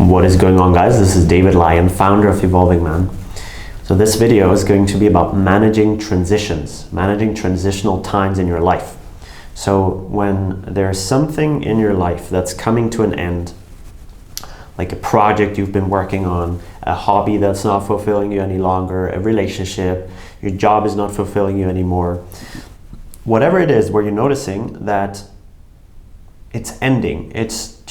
What is going on, guys? This is David Lyon, founder of Evolving Man. So this video is going to be about managing transitions, managing transitional times in your life. So when there's something in your life that's coming to an end, like a project you've been working on, a hobby that's not fulfilling you any longer, a relationship, your job is not fulfilling you anymore, whatever it is where you're noticing that it's ending, it's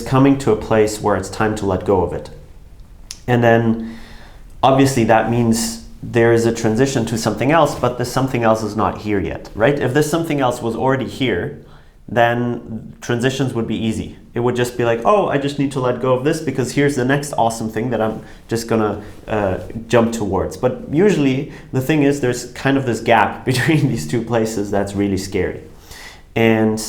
coming to a place where it's time to let go of it. And then obviously that means there is a transition to something else, but the something else is not here yet, right? If this something else was already here, then transitions would be easy. It would just be like, oh, I just need to let go of this because here's the next awesome thing that I'm just gonna jump towards. But usually the thing is there's kind of this gap between these two places that's really scary. And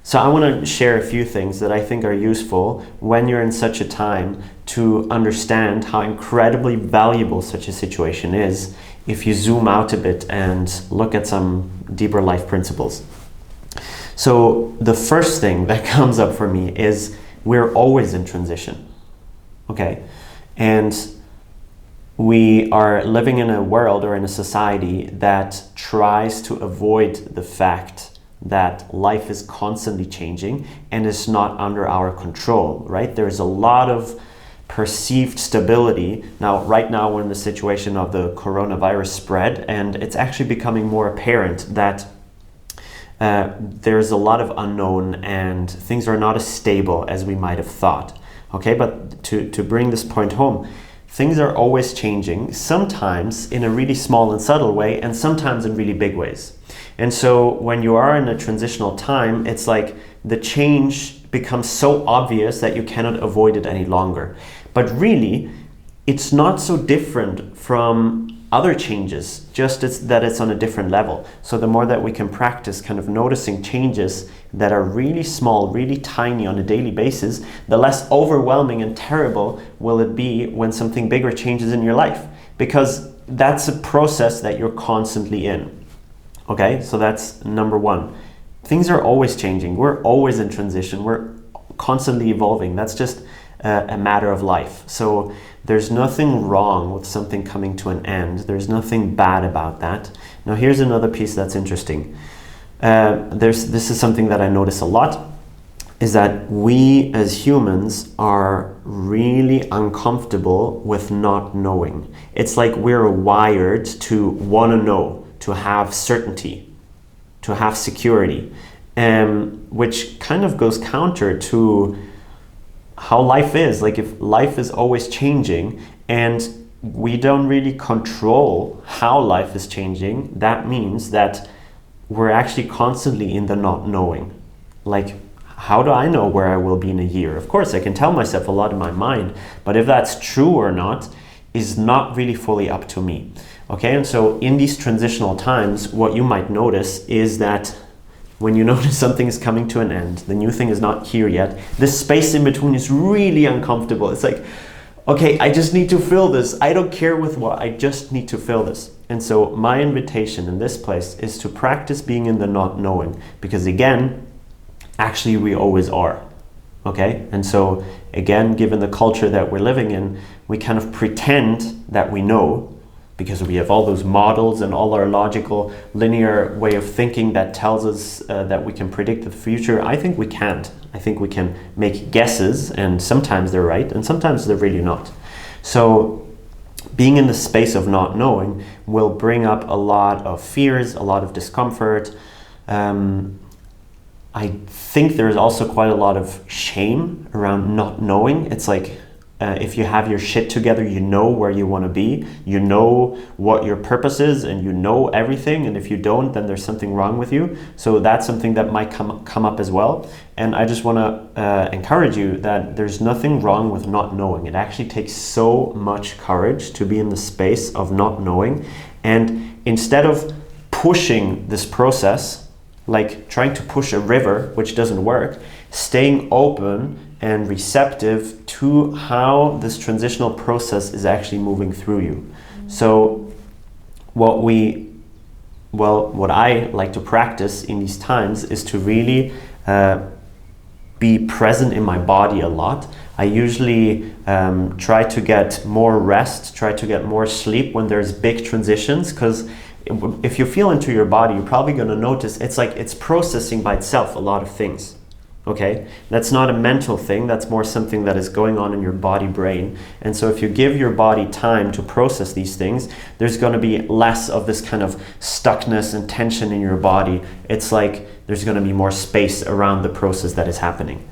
so I want to share a few things that I think are useful when you're in such a time to understand how incredibly valuable such a situation is if you zoom out a bit and look at some deeper life principles. So the first thing that comes up for me is we're always in transition, okay? And we are living in a world or in a society that tries to avoid the fact that life is constantly changing and is not under our control, right? There's a lot of perceived stability. Now, right now we're in the situation of the coronavirus spread, and it's actually becoming more apparent that there's a lot of unknown and things are not as stable as we might have thought, okay? But to bring this point home, things are always changing, sometimes in a really small and subtle way, and sometimes in really big ways. And so when you are in a transitional time, it's like the change becomes so obvious that you cannot avoid it any longer. But really, it's not so different from other changes, just that it's on a different level. So the more that we can practice kind of noticing changes that are really small, really tiny on a daily basis, the less overwhelming and terrible will it be when something bigger changes in your life, because that's a process that you're constantly in. Okay, so that's number one. Things are always changing. We're always in transition. We're constantly evolving. That's just a matter of life. So there's nothing wrong with something coming to an end. There's nothing bad about that. Now here's another piece that's interesting. This is something that I notice a lot, is that we as humans are really uncomfortable with not knowing. It's like we're wired to want to know, to have certainty, to have security, which kind of goes counter to how life is. Like if life is always changing and we don't really control how life is changing, that means that we're actually constantly in the not knowing. Like, how do I know where I will be in a year? Of course, I can tell myself a lot in my mind, but if that's true or not is not really fully up to me. Okay, and so in these transitional times, what you might notice is that when you notice something is coming to an end, the new thing is not here yet, this space in between is really uncomfortable. It's like, okay, I just need to fill this. I don't care with what, I just need to fill this. And so my invitation in this place is to practice being in the not knowing, because again, actually we always are. Okay, and so again, given the culture that we're living in, we kind of pretend that we know, because we have all those models and all our logical linear way of thinking that tells us that we can predict the future. I think we can't. I think we can make guesses, and sometimes they're right and sometimes they're really not. So being in the space of not knowing will bring up a lot of fears, a lot of discomfort. I think there's also quite a lot of shame around not knowing. It's like, if you have your shit together, you know where you want to be, you know what your purpose is, and you know everything, and if you don't, then there's something wrong with you. So that's something that might come up as well. And I just want to encourage you that there's nothing wrong with not knowing. It actually takes so much courage to be in the space of not knowing, and instead of pushing this process, like trying to push a river, which doesn't work, staying open and receptive to how this transitional process is actually moving through you. So what I like to practice in these times is to really be present in my body a lot. I usually try to get more rest, try to get more sleep when there's big transitions, because if you feel into your body, you're probably going to notice it's like it's processing by itself a lot of things. Okay, that's not a mental thing, that's more something that is going on in your body brain. And so if you give your body time to process these things, there's going to be less of this kind of stuckness and tension in your body. It's like there's going to be more space around the process that is happening.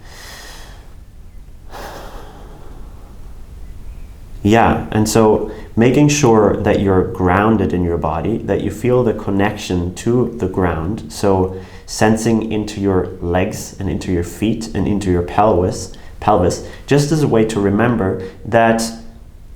Yeah, and so making sure that you're grounded in your body, that you feel the connection to the ground, so sensing into your legs and into your feet and into your pelvis, just as a way to remember that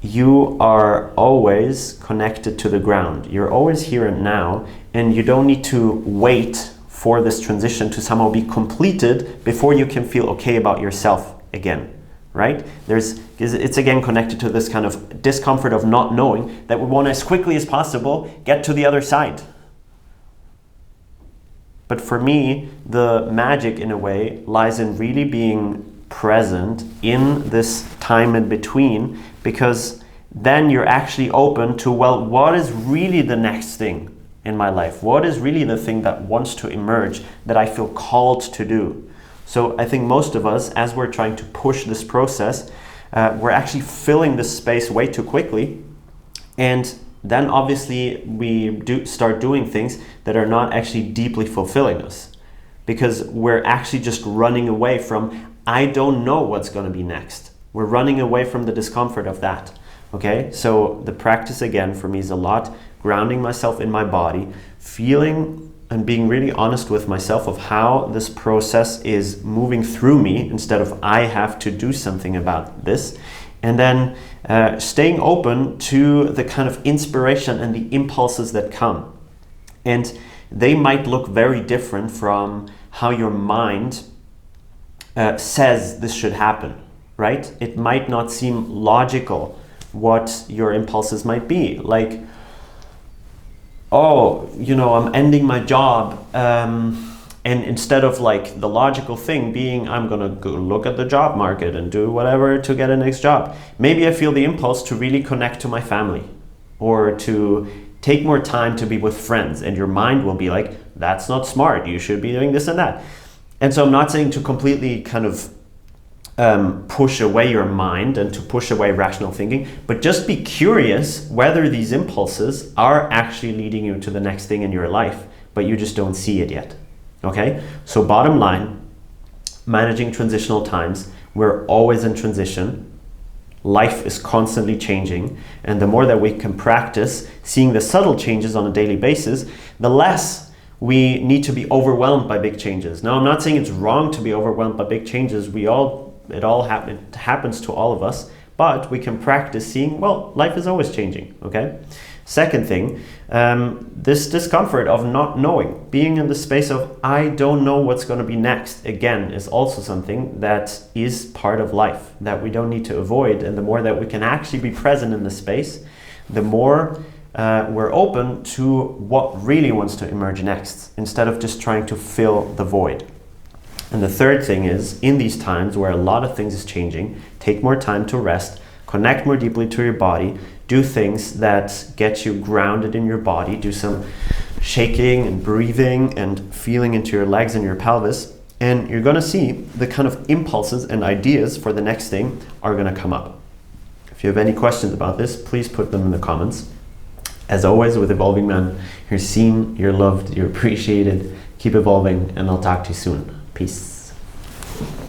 you are always connected to the ground. You're always here and now, and you don't need to wait for this transition to somehow be completed before you can feel okay about yourself again. Right? It's again connected to this kind of discomfort of not knowing, that we want to, as quickly as possible, get to the other side. But for me, the magic in a way lies in really being present in this time in between, because then you're actually open to, well, what is really the next thing in my life? What is really the thing that wants to emerge, that I feel called to do? So I think most of us, as we're trying to push this process, we're actually filling this space way too quickly. And then obviously we start doing things that are not actually deeply fulfilling us, because we're actually just running away from, I don't know what's going to be next. We're running away from the discomfort of that. Okay, so the practice again for me is a lot grounding myself in my body, feeling and being really honest with myself of how this process is moving through me, instead of I have to do something about this. And then staying open to the kind of inspiration and the impulses that come. And they might look very different from how your mind says this should happen, right? It might not seem logical what your impulses might be. Like, oh, I'm ending my job, and instead of like the logical thing being, I'm gonna go look at the job market and do whatever to get a next job, maybe I feel the impulse to really connect to my family, or to take more time to be with friends, and your mind will be like, that's not smart, you should be doing this and that. And so I'm not saying to completely kind of push away your mind and to push away rational thinking, but just be curious whether these impulses are actually leading you to the next thing in your life, but you just don't see it yet. Okay, so bottom line, managing transitional times, we're always in transition. Life is constantly changing, and the more that we can practice seeing the subtle changes on a daily basis, the less we need to be overwhelmed by big changes. Now, I'm not saying it's wrong to be overwhelmed by big changes. It happens to all of us, but we can practice seeing, well, life is always changing, okay? Second thing, this discomfort of not knowing, being in the space of, I don't know what's going to be next, again, is also something that is part of life that we don't need to avoid. And the more that we can actually be present in the space, the more we're open to what really wants to emerge next, instead of just trying to fill the void. And the third thing is, in these times where a lot of things is changing, take more time to rest, connect more deeply to your body, do things that get you grounded in your body, do some shaking and breathing and feeling into your legs and your pelvis, and you're going to see the kind of impulses and ideas for the next thing are going to come up. If you have any questions about this, please put them in the comments. As always, with Evolving Man, you're seen, you're loved, you're appreciated. Keep evolving, and I'll talk to you soon. Peace.